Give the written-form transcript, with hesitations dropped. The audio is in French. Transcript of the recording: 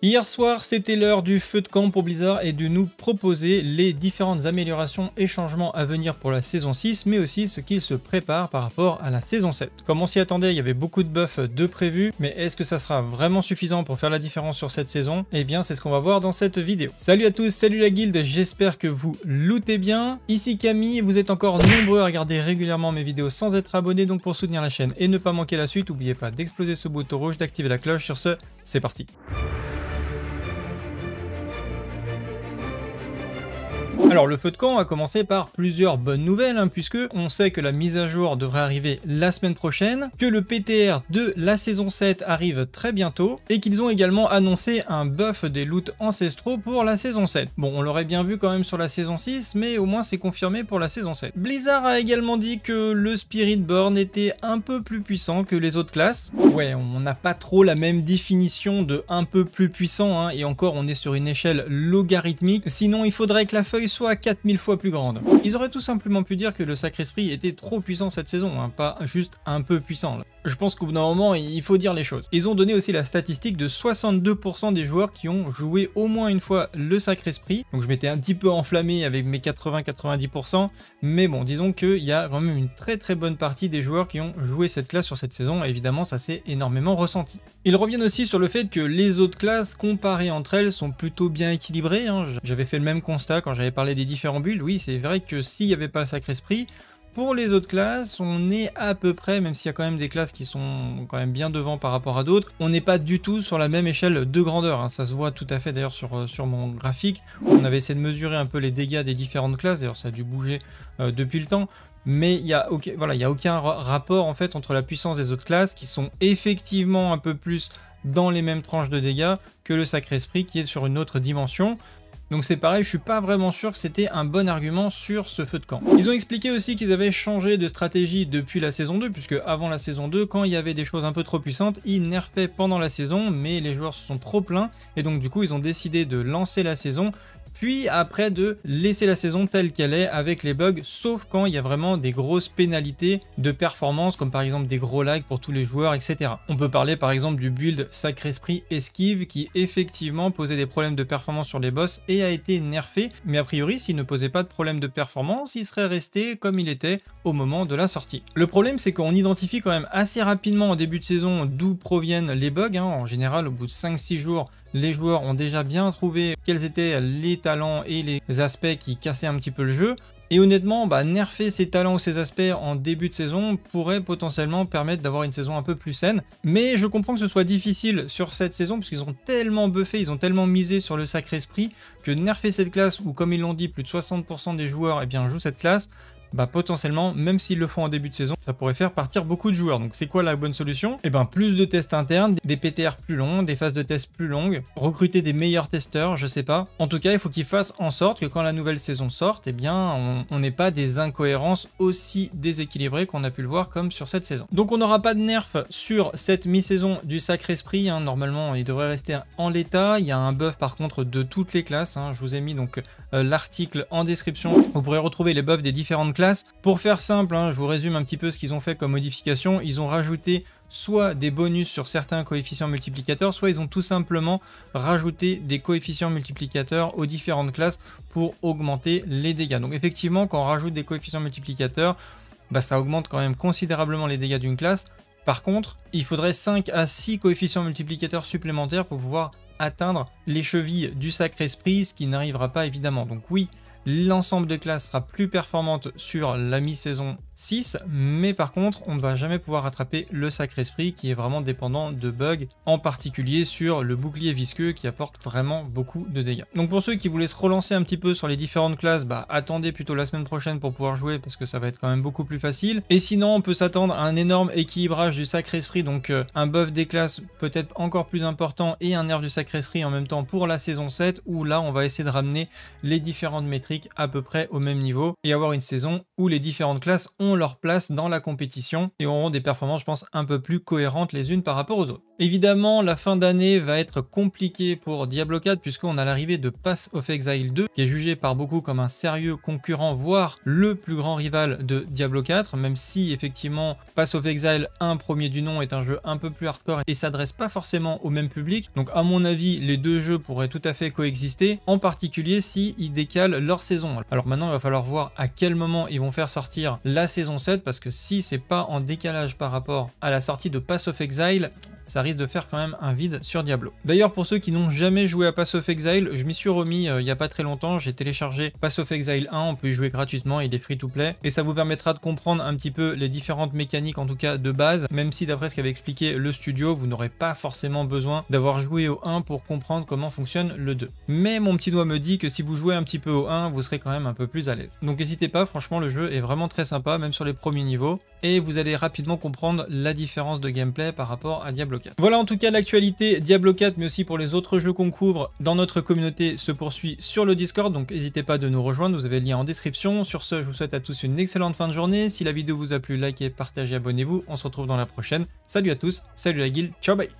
Hier soir, c'était l'heure du feu de camp pour Blizzard et de nous proposer les différentes améliorations et changements à venir pour la saison 6, mais aussi ce qu'il se prépare par rapport à la saison 7. Comme on s'y attendait, il y avait beaucoup de buffs de prévus, mais est-ce que ça sera vraiment suffisant pour faire la différence sur cette saison? Eh bien, c'est ce qu'on va voir dans cette vidéo. Salut à tous, salut la guilde, j'espère que vous lootez bien. Ici Camille, vous êtes encore nombreux à regarder régulièrement mes vidéos sans être abonnés, donc pour soutenir la chaîne et ne pas manquer la suite, n'oubliez pas d'exploser ce bouton rouge, d'activer la cloche. Sur ce, c'est parti. Alors le feu de camp a commencé par plusieurs bonnes nouvelles, puisque on sait que la mise à jour devrait arriver la semaine prochaine, que le PTR de la saison 7 arrive très bientôt, et qu'ils ont également annoncé un buff des loots ancestraux pour la saison 7. Bon, on l'aurait bien vu quand même sur la saison 6, mais au moins c'est confirmé pour la saison 7. Blizzard a également dit que le Spiritborn était un peu plus puissant que les autres classes. Ouais, on n'a pas trop la même définition de un peu plus puissant, et encore on est sur une échelle logarithmique, sinon il faudrait que la feuille soit 4000 fois plus grande. Ils auraient tout simplement pu dire que le Sacré Esprit était trop puissant cette saison, pas juste un peu puissant. Là. Je pense qu'au bout d'un moment, il faut dire les choses. Ils ont donné aussi la statistique de 62% des joueurs qui ont joué au moins une fois le Sacré Esprit. Donc je m'étais un petit peu enflammé avec mes 80-90%, mais bon, disons qu'il y a quand même une très bonne partie des joueurs qui ont joué cette classe sur cette saison, et évidemment ça s'est énormément ressenti. Ils reviennent aussi sur le fait que les autres classes comparées entre elles sont plutôt bien équilibrées. J'avais fait le même constat quand j'avais parlé des différents builds. Oui, c'est vrai que s'il n'y avait pas le Sacré Esprit, pour les autres classes, on est à peu près, même s'il y a quand même des classes qui sont quand même bien devant par rapport à d'autres, on n'est pas du tout sur la même échelle de grandeur. Ça se voit tout à fait d'ailleurs sur mon graphique. On avait essayé de mesurer un peu les dégâts des différentes classes, d'ailleurs ça a dû bouger depuis le temps. Mais il n'y a aucun rapport en fait entre la puissance des autres classes qui sont effectivement un peu plus dans les mêmes tranches de dégâts que le Sacré Esprit qui est sur une autre dimension. Donc c'est pareil, je suis pas vraiment sûr que c'était un bon argument sur ce feu de camp. Ils ont expliqué aussi qu'ils avaient changé de stratégie depuis la saison 2, puisque avant la saison 2, quand il y avait des choses un peu trop puissantes, ils nerfaient pendant la saison, mais les joueurs se sont trop plaints, et donc du coup ils ont décidé de lancer la saison, puis après de laisser la saison telle qu'elle est avec les bugs, sauf quand il y a vraiment des grosses pénalités de performance, comme par exemple des gros lags pour tous les joueurs, etc. On peut parler par exemple du build Sacré Esprit Esquive qui effectivement posait des problèmes de performance sur les boss et a été nerfé, mais a priori s'il ne posait pas de problème de performance, il serait resté comme il était au moment de la sortie. Le problème c'est qu'on identifie quand même assez rapidement en début de saison d'où proviennent les bugs, en général au bout de 5-6 jours, les joueurs ont déjà bien trouvé quels étaient les talents et les aspects qui cassaient un petit peu le jeu. Et honnêtement, nerfer ces talents ou ces aspects en début de saison pourrait potentiellement permettre d'avoir une saison un peu plus saine. Mais je comprends que ce soit difficile sur cette saison, parce qu'ils ont tellement buffé, ils ont tellement misé sur le Sacré Esprit, que nerfer cette classe, où comme ils l'ont dit, plus de 60% des joueurs jouent cette classe, potentiellement, même s'ils le font en début de saison, ça pourrait faire partir beaucoup de joueurs. Donc c'est quoi la bonne solution? Plus de tests internes, des PTR plus longs, des phases de tests plus longues, recruter des meilleurs testeurs, je sais pas. En tout cas, il faut qu'ils fassent en sorte que quand la nouvelle saison sorte, on n'ait pas des incohérences aussi déséquilibrées qu'on a pu le voir comme sur cette saison. Donc on n'aura pas de nerf sur cette mi-saison du Sacré Esprit, normalement il devrait rester en l'état. Il y a un buff par contre de toutes les classes, je vous ai mis donc l'article en description, vous pourrez retrouver les buffs des différentes classes. Pour faire simple, je vous résume un petit peu ce qu'ils ont fait comme modification. Ils ont rajouté soit des bonus sur certains coefficients multiplicateurs, soit ils ont tout simplement rajouté des coefficients multiplicateurs aux différentes classes pour augmenter les dégâts. Donc effectivement, quand on rajoute des coefficients multiplicateurs, ça augmente quand même considérablement les dégâts d'une classe. Par contre, il faudrait 5 à 6 coefficients multiplicateurs supplémentaires pour pouvoir atteindre les chevilles du Sacré Esprit, ce qui n'arrivera pas évidemment. Donc oui, l'ensemble de classes sera plus performante sur la mi-saison 6, mais par contre on ne va jamais pouvoir rattraper le Sacré Esprit qui est vraiment dépendant de bugs, en particulier sur le bouclier visqueux qui apporte vraiment beaucoup de dégâts. Donc pour ceux qui voulaient se relancer un petit peu sur les différentes classes, attendez plutôt la semaine prochaine pour pouvoir jouer parce que ça va être quand même beaucoup plus facile. Et sinon on peut s'attendre à un énorme équilibrage du Sacré Esprit, donc un buff des classes peut-être encore plus important et un nerf du Sacré Esprit en même temps pour la saison 7, où là on va essayer de ramener les différentes métriques à peu près au même niveau et avoir une saison où les différentes classes ont auront leur place dans la compétition et auront des performances, je pense, un peu plus cohérentes les unes par rapport aux autres. Évidemment, la fin d'année va être compliquée pour Diablo 4 puisqu'on a l'arrivée de Path of Exile 2 qui est jugé par beaucoup comme un sérieux concurrent, voire le plus grand rival de Diablo 4, même si effectivement Path of Exile 1 premier du nom est un jeu un peu plus hardcore et s'adresse pas forcément au même public. Donc à mon avis, les deux jeux pourraient tout à fait coexister, en particulier si ils décalent leur saison. Alors maintenant, il va falloir voir à quel moment ils vont faire sortir la saison 7 parce que si c'est pas en décalage par rapport à la sortie de Path of Exile, ça risque de faire quand même un vide sur Diablo. D'ailleurs, pour ceux qui n'ont jamais joué à Path of Exile, je m'y suis remis il y a pas très longtemps, j'ai téléchargé Path of Exile 1, on peut y jouer gratuitement, il est free to play, et ça vous permettra de comprendre un petit peu les différentes mécaniques, en tout cas de base, même si d'après ce qu'avait expliqué le studio, vous n'aurez pas forcément besoin d'avoir joué au 1 pour comprendre comment fonctionne le 2. Mais mon petit doigt me dit que si vous jouez un petit peu au 1, vous serez quand même un peu plus à l'aise. Donc n'hésitez pas, franchement le jeu est vraiment très sympa, même sur les premiers niveaux, et vous allez rapidement comprendre la différence de gameplay par rapport à Diablo 4. Voilà en tout cas l'actualité Diablo 4, mais aussi pour les autres jeux qu'on couvre dans notre communauté se poursuit sur le Discord, donc n'hésitez pas de nous rejoindre, vous avez le lien en description. Sur ce, je vous souhaite à tous une excellente fin de journée. Si la vidéo vous a plu, likez, partagez, abonnez-vous. On se retrouve dans la prochaine. Salut à tous, salut la guilde, ciao bye.